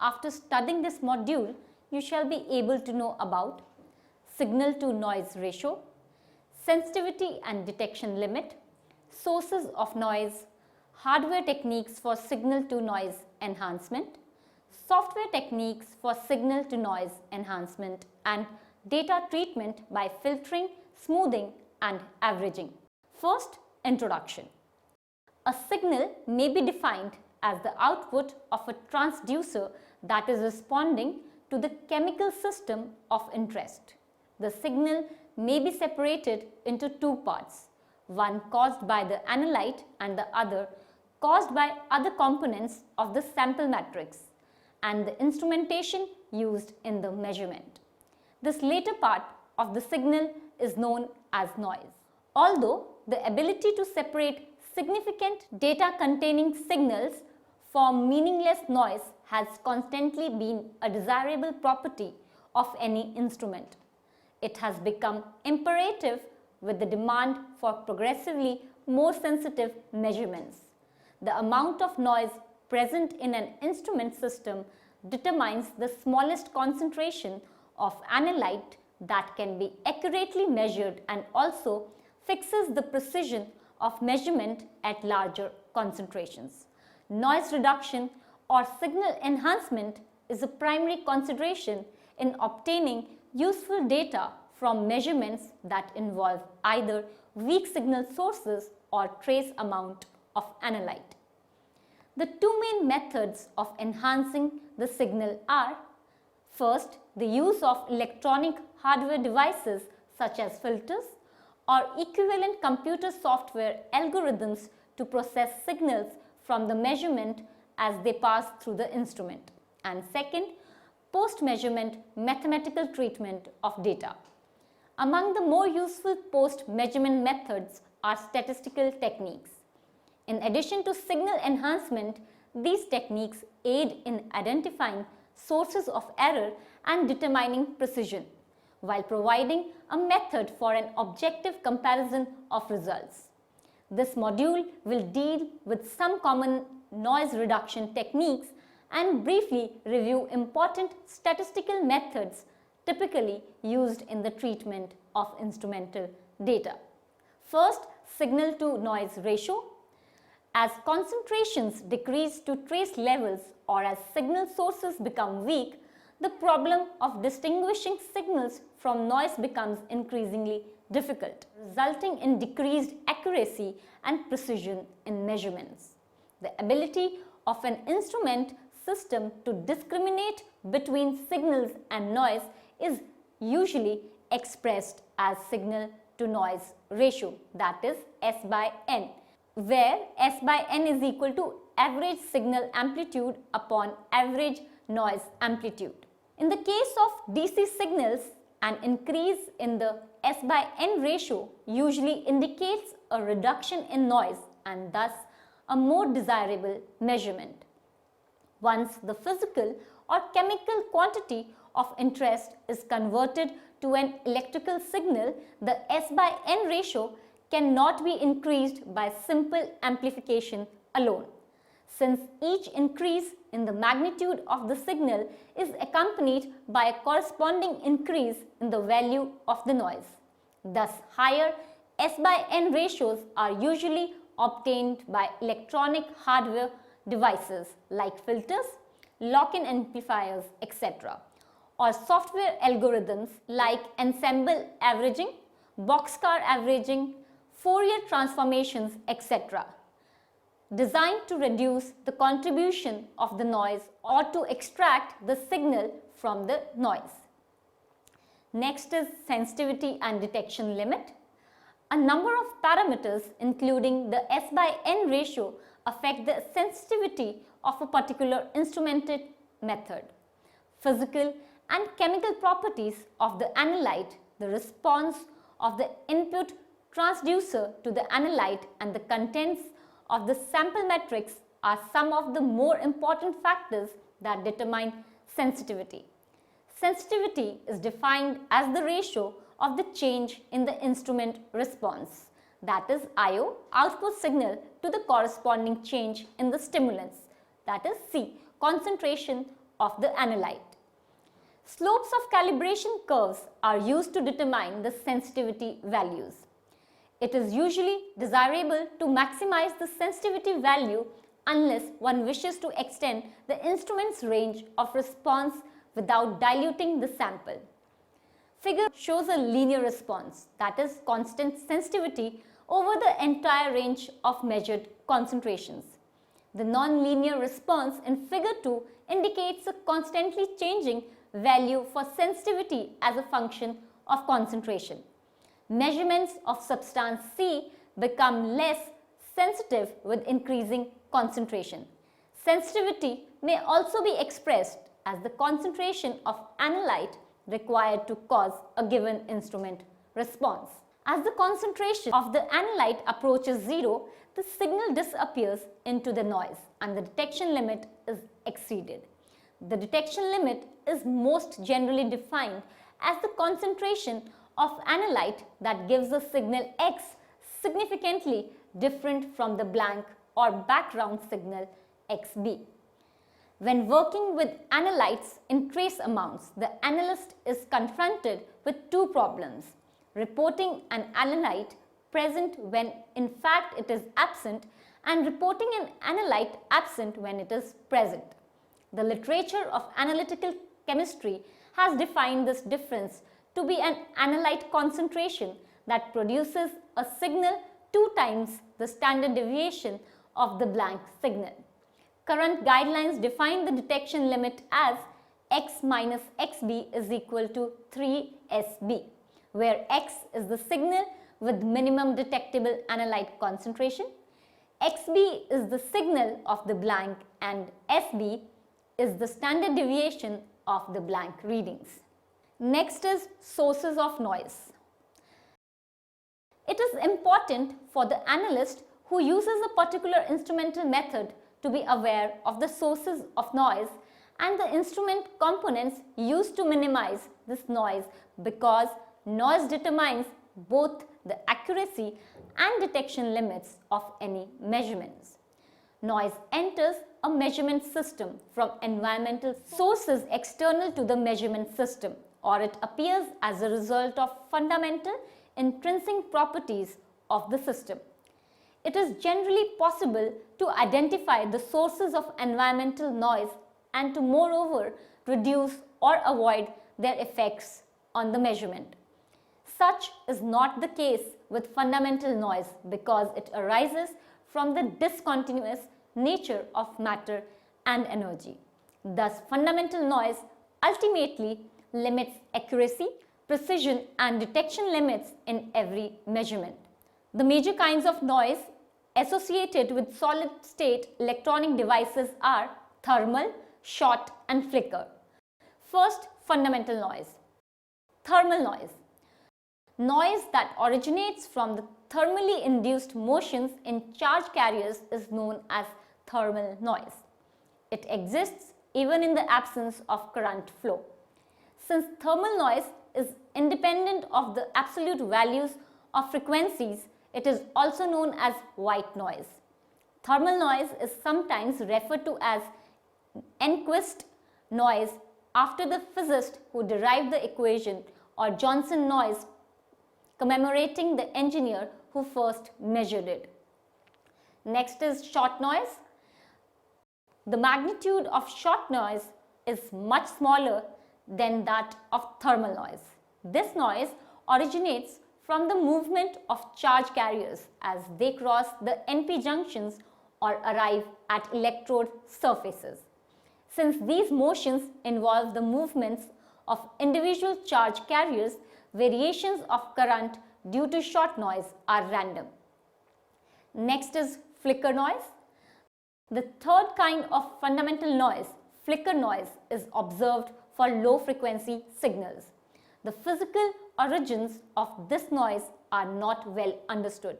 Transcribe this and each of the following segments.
After studying this module, you shall be able to know about signal to noise ratio, sensitivity and detection limit, sources of noise, hardware techniques for signal to noise enhancement, software techniques for signal to noise enhancement, and data treatment by filtering, smoothing and averaging. First, introduction. A signal may be defined as the output of a transducer that is responding to the chemical system of interest. The signal may be separated into two parts, one caused by the analyte and the other caused by other components of the sample matrix and the instrumentation used in the measurement. This later part of the signal is known as noise. Although the ability to separate significant data containing signals from meaningless noise has constantly been a desirable property of any instrument, it has become imperative with the demand for progressively more sensitive measurements. The amount of noise present in an instrument system determines the smallest concentration of analyte that can be accurately measured and also fixes the precision of measurement at larger concentrations. Noise reduction or signal enhancement is a primary consideration in obtaining useful data from measurements that involve either weak signal sources or trace amount of analyte. The two main methods of enhancing the signal are: first, the use of electronic hardware devices such as filters or equivalent computer software algorithms to process signals from the measurement as they pass through the instrument, and second, post-measurement mathematical treatment of data. Among the more useful post-measurement methods are statistical techniques. In addition to signal enhancement, these techniques aid in identifying sources of error and determining precision, while providing a method for an objective comparison of results. This module will deal with some common noise reduction techniques and briefly review important statistical methods typically used in the treatment of instrumental data. First, signal to noise ratio. As concentrations decrease to trace levels or as signal sources become weak, the problem of distinguishing signals from noise becomes increasingly difficult, resulting in decreased accuracy and precision in measurements. The ability of an instrument system to discriminate between signals and noise is usually expressed as signal to noise ratio, that is S by N, where S by N is equal to average signal amplitude upon average noise amplitude. In the case of DC signals, an increase in the S by N ratio usually indicates a reduction in noise and thus a more desirable measurement. Once the physical or chemical quantity of interest is converted to an electrical signal, the S by N ratio cannot be increased by simple amplification alone, since each increase in the magnitude of the signal is accompanied by a corresponding increase in the value of the noise. Thus, higher S by N ratios are usually obtained by electronic hardware devices like filters, lock-in amplifiers, etc., or software algorithms like ensemble averaging, Boxcar averaging, Fourier transformations, etc., designed to reduce the contribution of the noise or to extract the signal from the noise. Next is sensitivity and detection limit. A number of parameters including the S by N ratio affect the sensitivity of a particular instrumented method. Physical and chemical properties of the analyte, the response of the input transducer to the analyte, and the contents of the sample matrix are some of the more important factors that determine sensitivity. Sensitivity is defined as the ratio of the change in the instrument response, that is I/O, output signal, to the corresponding change in the stimulants, that is C, concentration of the analyte. Slopes of calibration curves are used to determine the sensitivity values. It is usually desirable to maximize the sensitivity value unless one wishes to extend the instrument's range of response without diluting the sample. Figure shows a linear response, that is constant sensitivity over the entire range of measured concentrations. The non-linear response in figure 2 indicates a constantly changing value for sensitivity as a function of concentration. Measurements of substance C become less sensitive with increasing concentration. Sensitivity may also be expressed as the concentration of analyte required to cause a given instrument response. As the concentration of the analyte approaches zero, the signal disappears into the noise and the detection limit is exceeded. The detection limit is most generally defined as the concentration of analyte that gives a signal X significantly different from the blank or background signal XB. When working with analytes in trace amounts, the analyst is confronted with two problems: reporting an analyte present when in fact it is absent, and reporting an analyte absent when it is present. The literature of analytical chemistry has defined this difference to be an analyte concentration that produces a signal 2 times the standard deviation of the blank signal. Current guidelines define the detection limit as X minus XB is equal to 3SB, where X is the signal with minimum detectable analyte concentration, XB is the signal of the blank, and SB is the standard deviation of the blank readings. Next is sources of noise. It is important for the analyst who uses a particular instrumental method to be aware of the sources of noise and the instrument components used to minimize this noise, because noise determines both the accuracy and detection limits of any measurements. Noise enters a measurement system from environmental sources external to the measurement system, or it appears as a result of fundamental intrinsic properties of the system. It is generally possible to identify the sources of environmental noise and to moreover reduce or avoid their effects on the measurement. Such is not the case with fundamental noise because it arises from the discontinuous nature of matter and energy. Thus, fundamental noise ultimately limits accuracy, precision and detection limits in every measurement. The major kinds of noise associated with solid-state electronic devices are thermal, short and flicker. First, fundamental noise. Thermal noise. Noise that originates from the thermally induced motions in charge carriers is known as thermal noise. It exists even in the absence of current flow. Since thermal noise is independent of the absolute values of frequencies, it is also known as white noise. Thermal noise is sometimes referred to as Nyquist noise after the physicist who derived the equation, or Johnson noise commemorating the engineer who first measured it. Next is short noise. The magnitude of short noise is much smaller than that of thermal noise. This noise originates from the movement of charge carriers as they cross the NP junctions or arrive at electrode surfaces. Since these motions involve the movements of individual charge carriers, variations of current due to short noise are random. Next is flicker noise. The third kind of fundamental noise, flicker noise, is observed for low frequency signals. The physical origins of this noise are not well understood,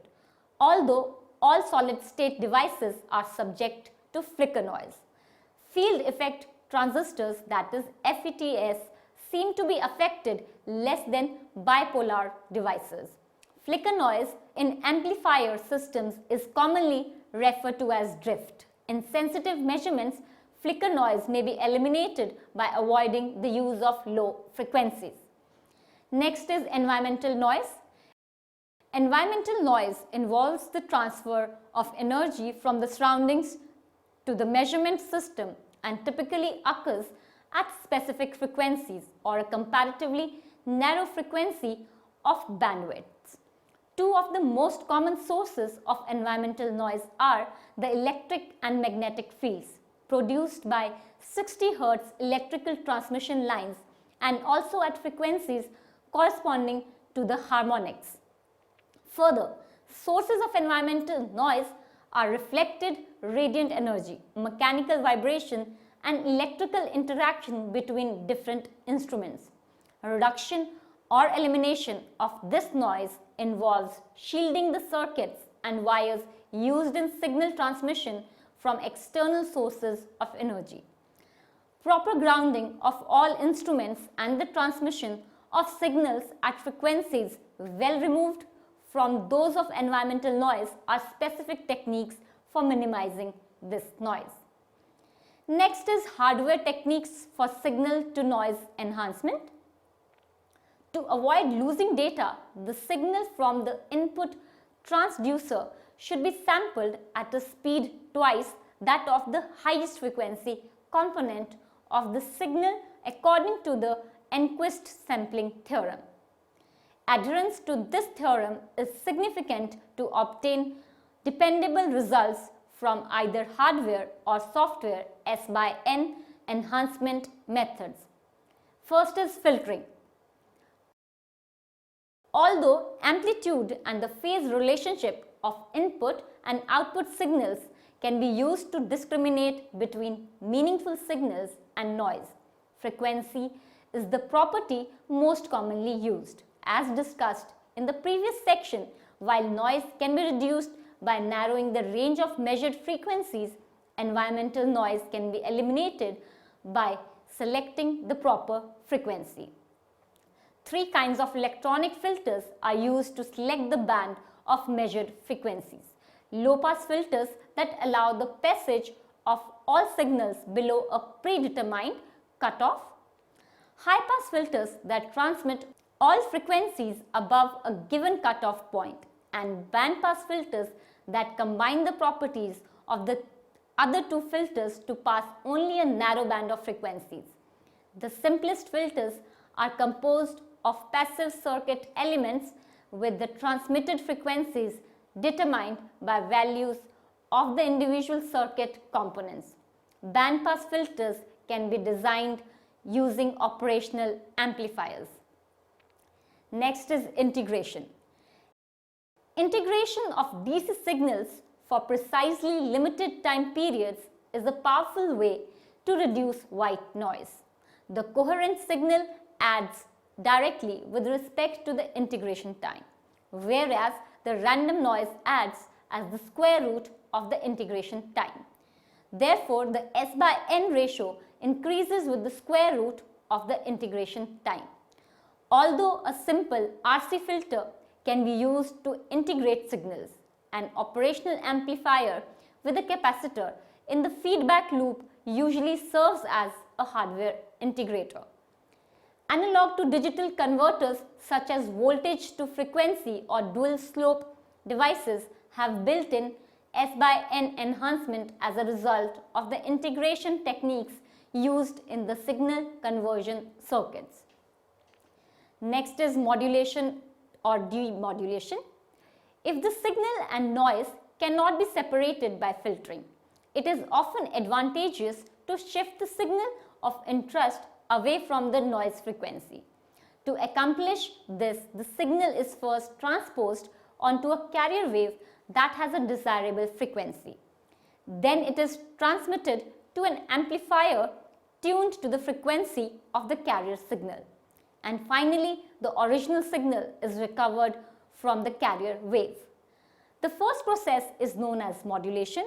although all solid-state devices are subject to flicker noise. Field effect transistors, that is FETs, seem to be affected less than bipolar devices. Flicker noise in amplifier systems is commonly referred to as drift. In sensitive measurements, flicker noise may be eliminated by avoiding the use of low frequencies. Next is environmental noise. Environmental noise involves the transfer of energy from the surroundings to the measurement system and typically occurs at specific frequencies or a comparatively narrow frequency of bandwidths. Two of the most common sources of environmental noise are the electric and magnetic fields produced by 60 Hz electrical transmission lines and also at frequencies corresponding to the harmonics. Further, sources of environmental noise are reflected radiant energy, mechanical vibration, and electrical interaction between different instruments. Reduction or elimination of this noise involves shielding the circuits and wires used in signal transmission from external sources of energy. Proper grounding of all instruments and the transmission of signals at frequencies well removed from those of environmental noise are specific techniques for minimizing this noise. Next is hardware techniques for signal to noise enhancement. To avoid losing data, the signal from the input transducer should be sampled at a speed twice that of the highest frequency component of the signal according to the Nyquist sampling theorem. Adherence to this theorem is significant to obtain dependable results from either hardware or software S/N enhancement methods. First is filtering. Although amplitude and the phase relationship of input and output signals can be used to discriminate between meaningful signals and noise, frequency is the property most commonly used. As discussed in the previous section, while noise can be reduced by narrowing the range of measured frequencies, environmental noise can be eliminated by selecting the proper frequency. Three kinds of electronic filters are used to select the band of measured frequencies. Low-pass filters that allow the passage of all signals below a predetermined cutoff. High-pass filters that transmit all frequencies above a given cutoff point, and band-pass filters that combine the properties of the other two filters to pass only a narrow band of frequencies. The simplest filters are composed of passive circuit elements with the transmitted frequencies determined by values of the individual circuit components. Band-pass filters can be designed using operational amplifiers. Next is integration. Integration of DC signals for precisely limited time periods is a powerful way to reduce white noise. The coherent signal adds directly with respect to the integration time, whereas the random noise adds as the square root of the integration time. Therefore, the S/N ratio increases with the square root of the integration time. Although a simple RC filter can be used to integrate signals, an operational amplifier with a capacitor in the feedback loop usually serves as a hardware integrator. Analog to digital converters such as voltage to frequency or dual slope devices have built-in S/N enhancement as a result of the integration techniques used in the signal conversion circuits. Next is modulation or demodulation. If the signal and noise cannot be separated by filtering, it is often advantageous to shift the signal of interest away from the noise frequency. To accomplish this, the signal is first transposed onto a carrier wave that has a desirable frequency. Then it is transmitted to an amplifier tuned to the frequency of the carrier signal. And finally, the original signal is recovered from the carrier wave. The first process is known as modulation,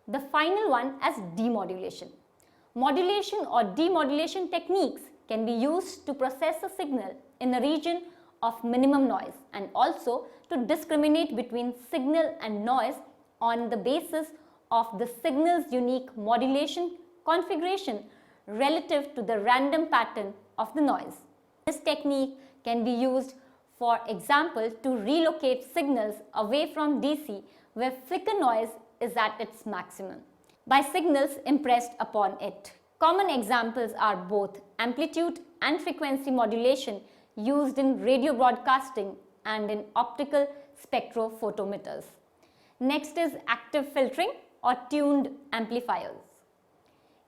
the final one as demodulation. Modulation or demodulation techniques can be used to process a signal in a region of minimum noise and also to discriminate between signal and noise on the basis of the signal's unique modulation configuration relative to the random pattern of the noise. This technique can be used, for example, to relocate signals away from DC where flicker noise is at its maximum by signals impressed upon it. Common examples are both amplitude and frequency modulation used in radio broadcasting and in optical spectrophotometers. Next is active filtering or tuned amplifiers.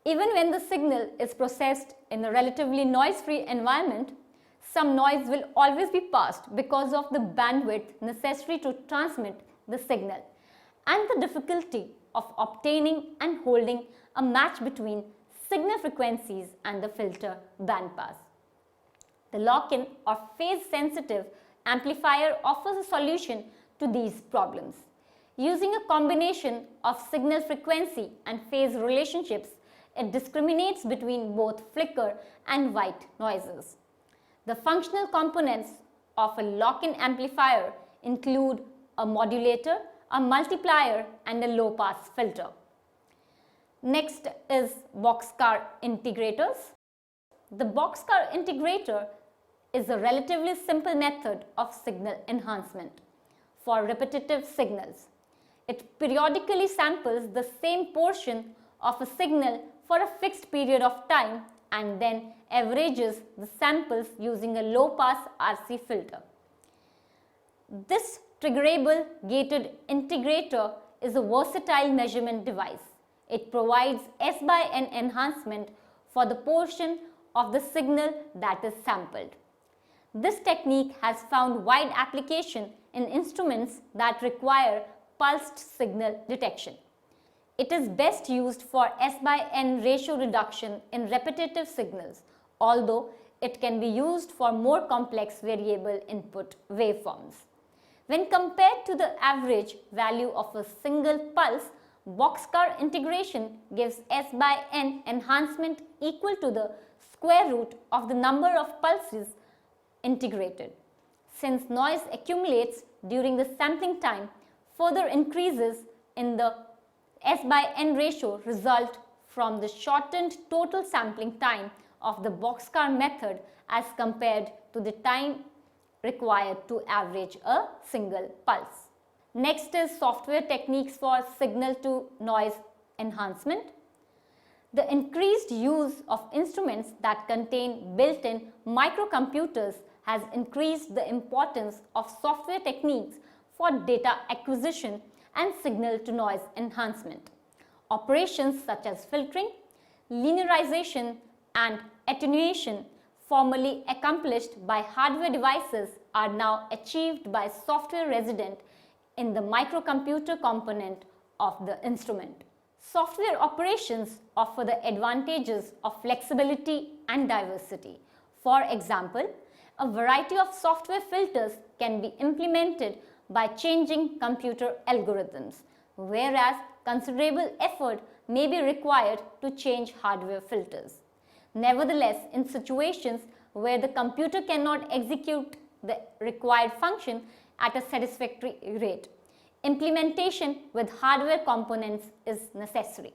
Even when the signal is processed in a relatively noise-free environment, some noise will always be passed because of the bandwidth necessary to transmit the signal and the difficulty of obtaining and holding a match between signal frequencies and the filter bandpass. The lock-in or phase-sensitive amplifier offers a solution to these problems. Using a combination of signal frequency and phase relationships, it discriminates between both flicker and white noises. The functional components of a lock-in amplifier include a modulator, a multiplier, and a low-pass filter. Next is Boxcar integrators. The Boxcar integrator is a relatively simple method of signal enhancement for repetitive signals. It periodically samples the same portion of a signal for a fixed period of time and then averages the samples using a low-pass RC filter. This triggerable gated integrator is a versatile measurement device. It provides S/N enhancement for the portion of the signal that is sampled. This technique has found wide application in instruments that require pulsed signal detection. It is best used for S/N ratio reduction in repetitive signals, although it can be used for more complex variable input waveforms. When compared to the average value of a single pulse, Boxcar integration gives S/N enhancement equal to the square root of the number of pulses integrated. Since noise accumulates during the sampling time, further increases in the S/N ratio result from the shortened total sampling time of the Boxcar method as compared to the time required to average a single pulse. Next is software techniques for signal to noise enhancement. The increased use of instruments that contain built-in microcomputers has increased the importance of software techniques for data acquisition and signal to noise enhancement. Operations such as filtering, linearization, and attenuation, formerly accomplished by hardware devices, are now achieved by software resident in the microcomputer component of the instrument. Software operations offer the advantages of flexibility and diversity. For example, a variety of software filters can be implemented by changing computer algorithms, whereas considerable effort may be required to change hardware filters. Nevertheless, in situations where the computer cannot execute the required function at a satisfactory rate, implementation with hardware components is necessary.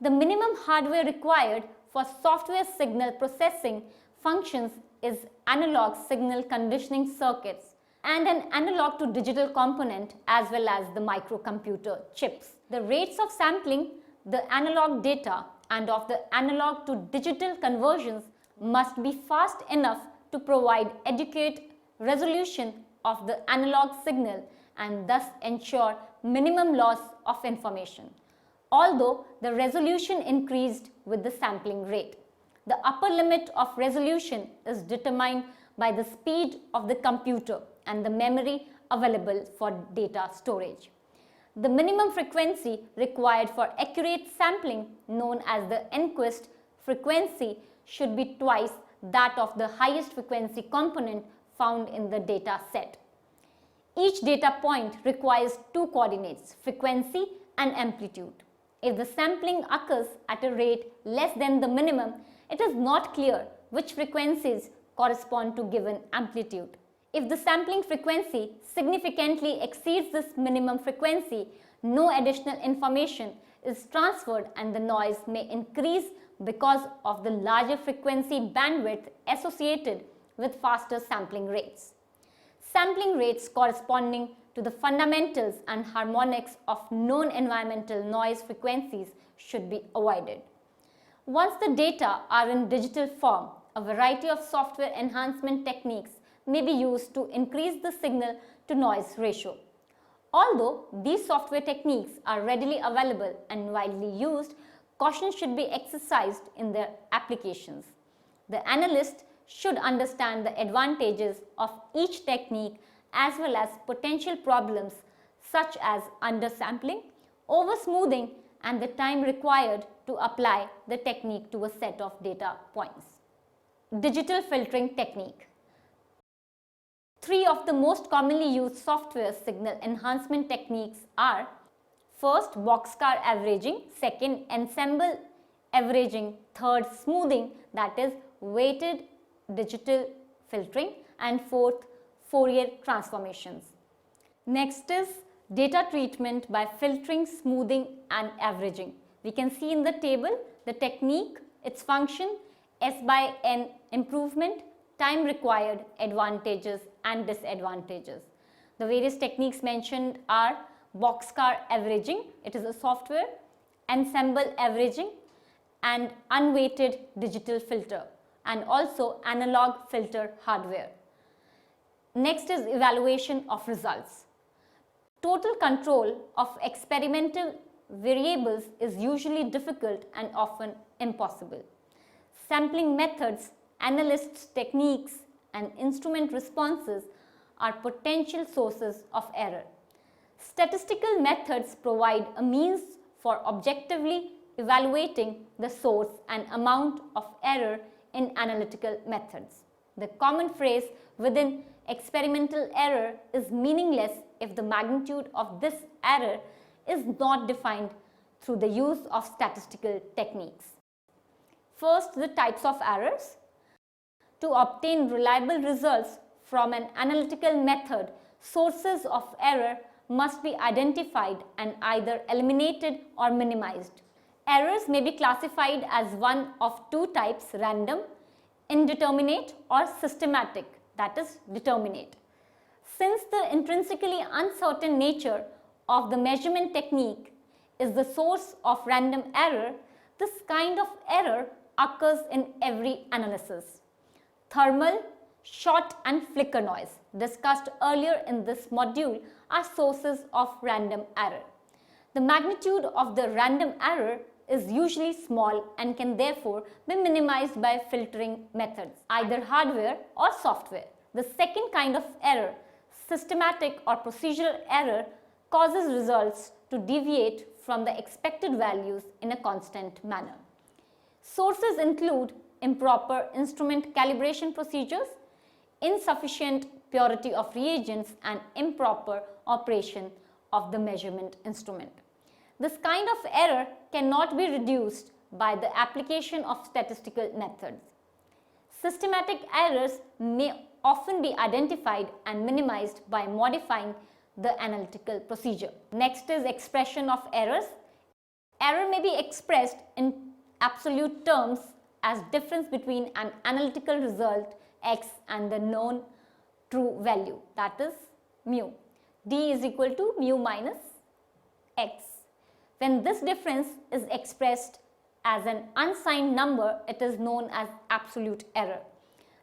The minimum hardware required for software signal processing functions is analog signal conditioning circuits and an analog to digital component as well as the microcomputer chips. The rates of sampling the analog data and of the analog to digital conversions must be fast enough to provide adequate resolution of the analog signal and thus ensure minimum loss of information, although the resolution increased with the sampling rate. The upper limit of resolution is determined by the speed of the computer and the memory available for data storage. The minimum frequency required for accurate sampling, known as the Nyquist frequency, should be twice that of the highest frequency component found in the data set. Each data point requires two coordinates, frequency and amplitude. If the sampling occurs at a rate less than the minimum, it is not clear which frequencies correspond to given amplitude. If the sampling frequency significantly exceeds this minimum frequency, no additional information is transferred and the noise may increase because of the larger frequency bandwidth associated with faster sampling rates. Sampling rates corresponding to the fundamentals and harmonics of known environmental noise frequencies should be avoided. Once the data are in digital form, a variety of software enhancement techniques may be used to increase the signal to noise ratio. Although these software techniques are readily available and widely used, caution should be exercised in their applications. The analyst should understand the advantages of each technique as well as potential problems such as undersampling, oversmoothing, and the time required to apply the technique to a set of data points. Digital filtering technique. Three of the most commonly used software signal enhancement techniques are: first, Boxcar averaging; second, ensemble averaging; third, smoothing, that is weighted digital filtering; and fourth, Fourier transformations. Next is data treatment by filtering, smoothing, and averaging. We can see in the table the technique, its function, S by N improvement, time required, advantages and disadvantages. The various techniques mentioned are Boxcar averaging, it is a software; ensemble averaging; and unweighted digital filter, and also analog filter hardware. Next is evaluation of results. Total control of experimental variables is usually difficult and often impossible. Sampling methods, analysts' techniques, and instrument responses are potential sources of error. Statistical methods provide a means for objectively evaluating the source and amount of error in analytical methods. The common phrase within experimental error is meaningless if the magnitude of this error is not defined through the use of statistical techniques. First, the types of errors. To obtain reliable results from an analytical method, sources of error must be identified and either eliminated or minimized. Errors may be classified as one of two types: random, indeterminate, or systematic, that is determinate. Since the intrinsically uncertain nature of the measurement technique is the source of random error, this kind of error occurs in every analysis. Thermal, shot, and flicker noise, discussed earlier in this module, are sources of random error. The magnitude of the random error is usually small and can therefore be minimized by filtering methods, either hardware or software. The second kind of error, systematic or procedural error, causes results to deviate from the expected values in a constant manner. Sources include improper instrument calibration procedures, insufficient purity of reagents, and improper operation of the measurement instrument. This kind of error cannot be reduced by the application of statistical methods. Systematic errors may often be identified and minimized by modifying the analytical procedure. Next is expression of errors. Error may be expressed in absolute terms as difference between an analytical result x and the known true value, that is mu. D is equal to mu minus x. When this difference is expressed as an unsigned number, it is known as absolute error.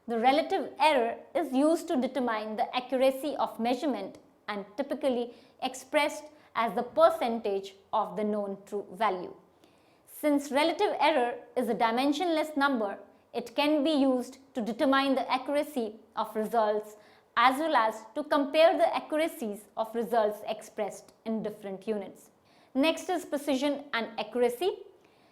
The relative error is used to determine the accuracy of measurement and typically expressed as the percentage of the known true value. Since relative error is a dimensionless number, it can be used to determine the accuracy of results as well as to compare the accuracies of results expressed in different units. Next is precision and accuracy.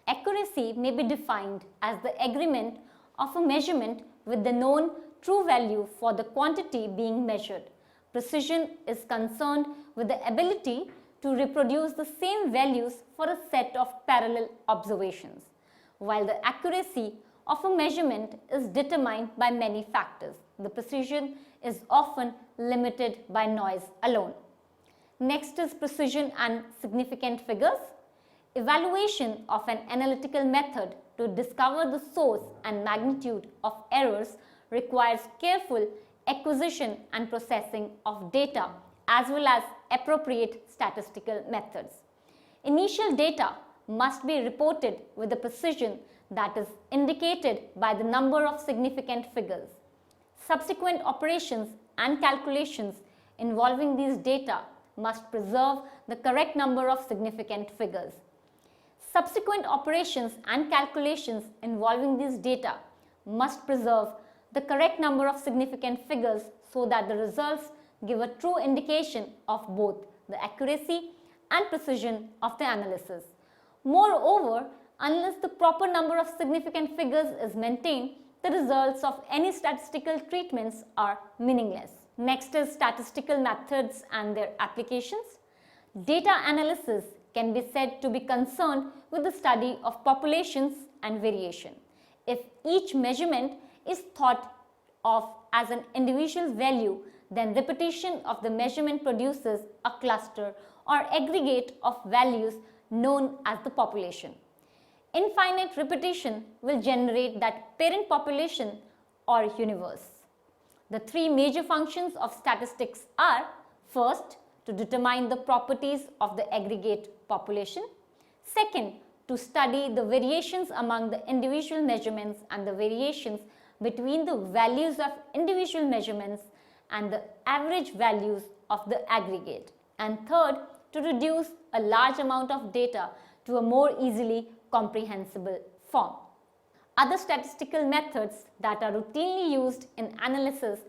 Accuracy may be defined as the agreement of a measurement with the known true value for the quantity being measured. Precision is concerned with the ability to reproduce the same values for a set of parallel observations, while the accuracy of a measurement is determined by many factors. The precision is often limited by noise alone. Next is precision and significant figures. Evaluation of an analytical method to discover the source and magnitude of errors requires careful acquisition and processing of data as well as appropriate statistical methods. Initial data must be reported with a precision that is indicated by the number of significant figures. Subsequent operations and calculations involving these data must preserve the correct number of significant figures. Subsequent operations and calculations involving these data must preserve the correct number of significant figures so that the results give a true indication of both the accuracy and precision of the analysis. Moreover, unless the proper number of significant figures is maintained, the results of any statistical treatments are meaningless. Next is statistical methods and their applications. Data analysis can be said to be concerned with the study of populations and variation. If each measurement is thought of as an individual value, then repetition of the measurement produces a cluster or aggregate of values known as the population. Infinite repetition will generate that parent population or universe. The three major functions of statistics are: first, to determine the properties of the aggregate population; second, to study the variations among the individual measurements and the variations between the values of individual measurements and the average values of the aggregate; and third, to reduce a large amount of data to a more easily comprehensible form. Other statistical methods that are routinely used in analysis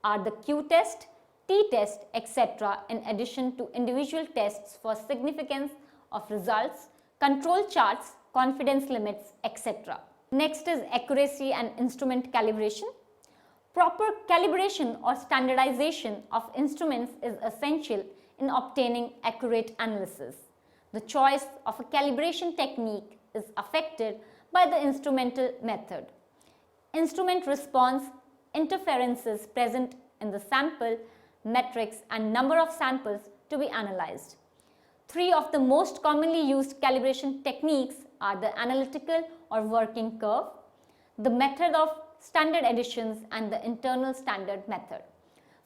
are the Q-test, T-test, etc. in addition to individual tests for significance of results, control charts, confidence limits, etc. Next is accuracy and instrument calibration. Proper calibration or standardization of instruments is essential in obtaining accurate analysis. The choice of a calibration technique is affected by the instrumental method. Instrument response, interferences present in the sample, metrics and number of samples to be analyzed. Three of the most commonly used calibration techniques are the analytical or working curve, the method of standard additions and the internal standard method.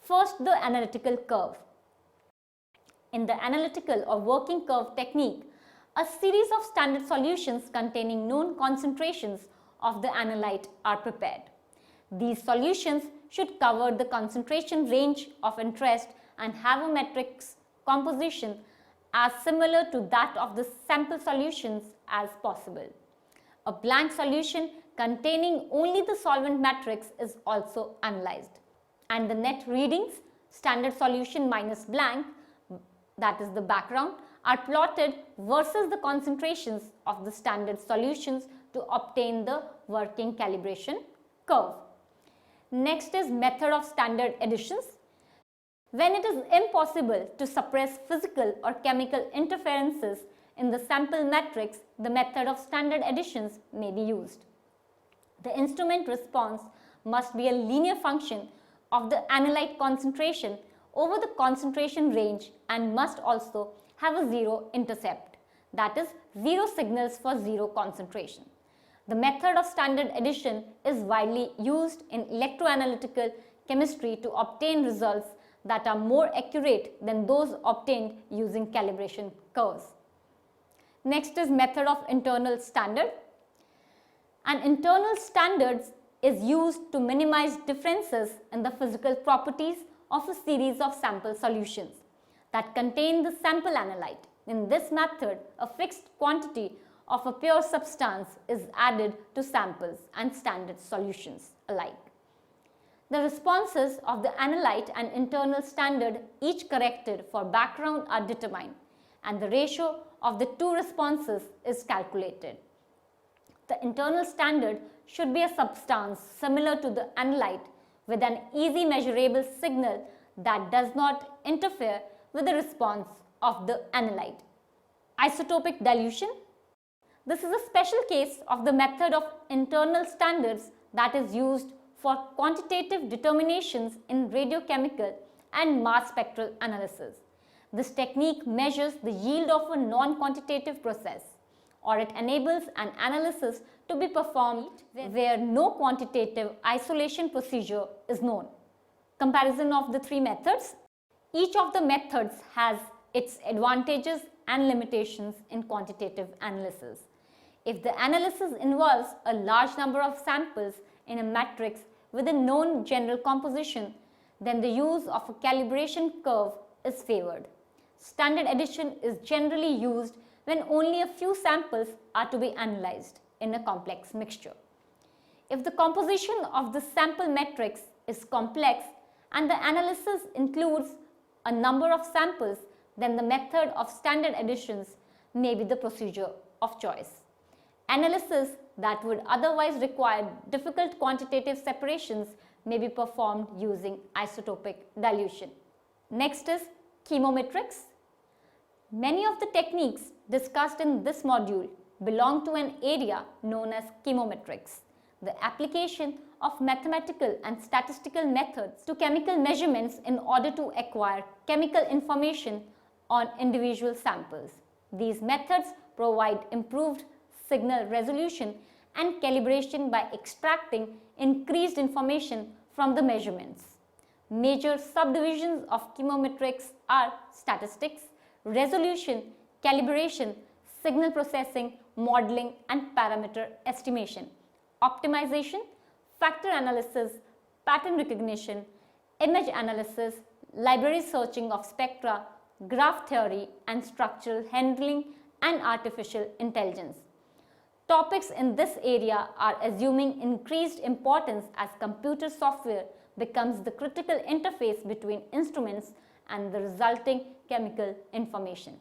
First, the analytical curve. In the analytical or working curve technique, a series of standard solutions containing known concentrations of the analyte are prepared. These solutions should cover the concentration range of interest and have a matrix composition as similar to that of the sample solutions as possible. A blank solution containing only the solvent matrix is also analyzed, and the net readings, standard solution minus blank, that is the background, are plotted versus the concentrations of the standard solutions to obtain the working calibration curve. Next is method of standard additions. When it is impossible to suppress physical or chemical interferences in the sample matrix, the method of standard additions may be used. The instrument response must be a linear function of the analyte concentration over the concentration range and must also have a zero intercept, that is, zero signals for zero concentration. The method of standard addition is widely used in electroanalytical chemistry to obtain results that are more accurate than those obtained using calibration curves. Next is method of internal standard. An internal standard is used to minimize differences in the physical properties of a series of sample solutions that contain the sample analyte. In this method, a fixed quantity of a pure substance is added to samples and standard solutions alike. The responses of the analyte and internal standard, each corrected for background, are determined, and the ratio of the two responses is calculated. The internal standard should be a substance similar to the analyte with an easy measurable signal that does not interfere with the response of the analyte. Isotopic dilution. This is a special case of the method of internal standards that is used for quantitative determinations in radiochemical and mass spectral analysis. This technique measures the yield of a non-quantitative process. or it enables an analysis to be performed where no quantitative isolation procedure is known. Comparison of the three methods. Each of the methods has its advantages and limitations in quantitative analysis. If the analysis involves a large number of samples in a matrix with a known general composition, then the use of a calibration curve is favored. Standard addition is generally used when only a few samples are to be analyzed in a complex mixture. If the composition of the sample matrix is complex and the analysis includes a number of samples, then the method of standard additions may be the procedure of choice. Analysis that would otherwise require difficult quantitative separations may be performed using isotopic dilution. Next is chemometrics. Many of the techniques discussed in this module belong to an area known as chemometrics, the application of mathematical and statistical methods to chemical measurements in order to acquire chemical information on individual samples. These methods provide improved signal resolution and calibration by extracting increased information from the measurements. Major subdivisions of chemometrics are statistics, resolution, calibration, signal processing, modeling and parameter estimation, optimization, factor analysis, pattern recognition, image analysis, library searching of spectra, graph theory and structural handling and artificial intelligence. Topics in this area are assuming increased importance as computer software becomes the critical interface between instruments and the resulting chemical information.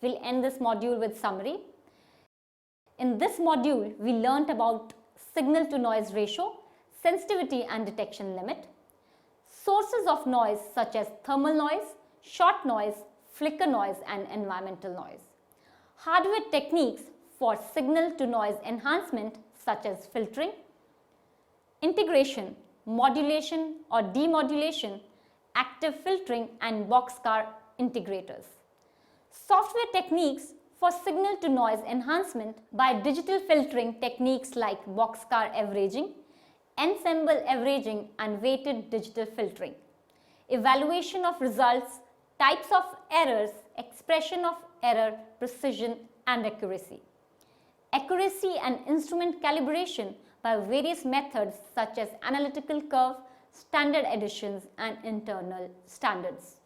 We'll end this module with summary. In this module, we learnt about signal to noise ratio, sensitivity and detection limit, sources of noise such as thermal noise, shot noise, flicker noise and environmental noise, hardware techniques for signal to noise enhancement such as filtering, integration, modulation or demodulation, active filtering and Boxcar integrators. Software techniques for signal to noise enhancement by digital filtering techniques like Boxcar averaging, ensemble averaging and weighted digital filtering. Evaluation of results, types of errors, expression of error, precision and accuracy. Accuracy and instrument calibration by various methods such as analytical curve, standard additions and internal standards.